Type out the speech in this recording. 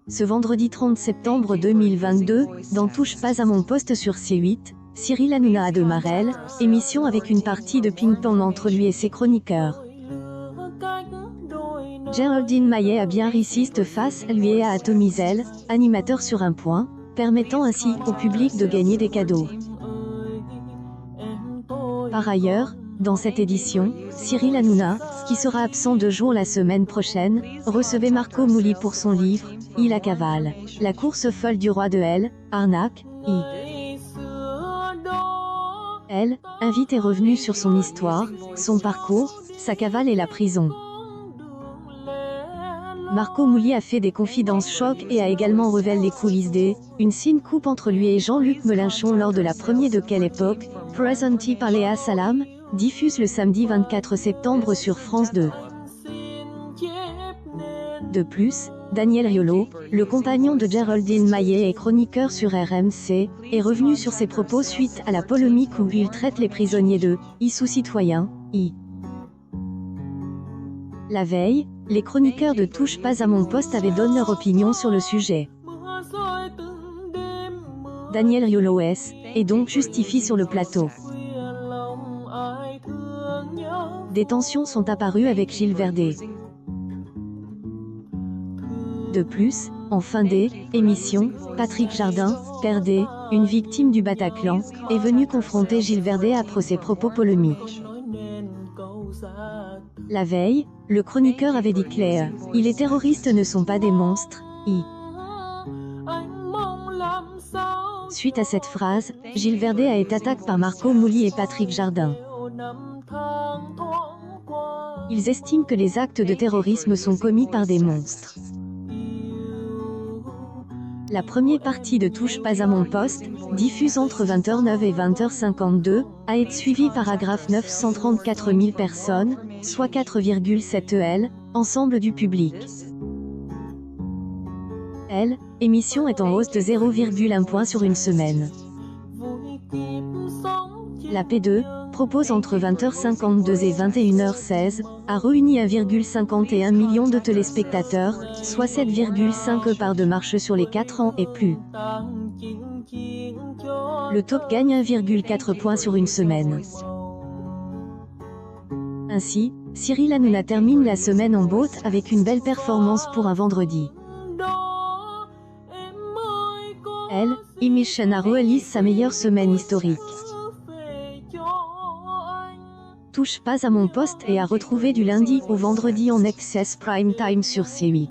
Ce vendredi 30 septembre 2022, dans Touche pas à mon poste sur C8, Cyril Hanouna a de Marelle, émission avec une partie de ping-pong entre lui et ses chroniqueurs. Géraldine Maillet a bien raciste face à lui et à Atomizel, animateur sur un point, permettant ainsi au public de gagner des cadeaux. Par ailleurs, dans cette édition, Cyril Hanouna, qui sera absent 2 jours la semaine prochaine, recevait Marco Mouli pour son livre « Il a cavale. La course folle du roi de L, Arnaque, I. Elle, invite est revenue sur son histoire, son parcours, sa cavale et la prison. Marco Mouli a fait des confidences choc et a également révélé les coulisses une fine coupe entre lui et Jean-Luc Mélenchon lors de la première de Quelle époque, présenté par Léa Salam, diffuse le samedi 24 septembre sur France 2. De plus, Daniel Riolo, le compagnon de Géraldine Maillet et chroniqueur sur RMC, est revenu sur ses propos suite à la polémique où il traite les prisonniers de « sous-citoyens », I. La veille, les chroniqueurs de Touche pas à mon poste avaient donné leur opinion sur le sujet. Daniel Riolo est donc justifié sur le plateau. Des tensions sont apparues avec Gilles Verdez. De plus, en fin d'émission, Patrick Jardin, père une victime du Bataclan, est venu confronter Gilles Verdez après ses propos polémiques. La veille, le chroniqueur avait dit clair, « Les terroristes ne sont pas des monstres, I. » Suite à cette phrase, Gilles Verdez a été attaqué par Marco Mouli et Patrick Jardin. Ils estiment que les actes de terrorisme sont commis par des monstres. La première partie de Touche pas à mon poste, diffuse entre 20h09 et 20h52, a été suivie par 934 000 personnes, soit 4,7 EL, ensemble du public. L'émission est en hausse de 0,1 point sur une semaine. La P2, propose entre 20h52 et 21h16, a réuni 1,51 million de téléspectateurs, soit 7,5 parts de marche sur les 4 ans et plus. Le top gagne 1,4 points sur une semaine. Ainsi, Cyril Hanouna termine la semaine en beauté avec une belle performance pour un vendredi. Émission a réalisé sa meilleure semaine historique. Touche pas à mon poste et à retrouver du lundi au vendredi en access prime time sur C8.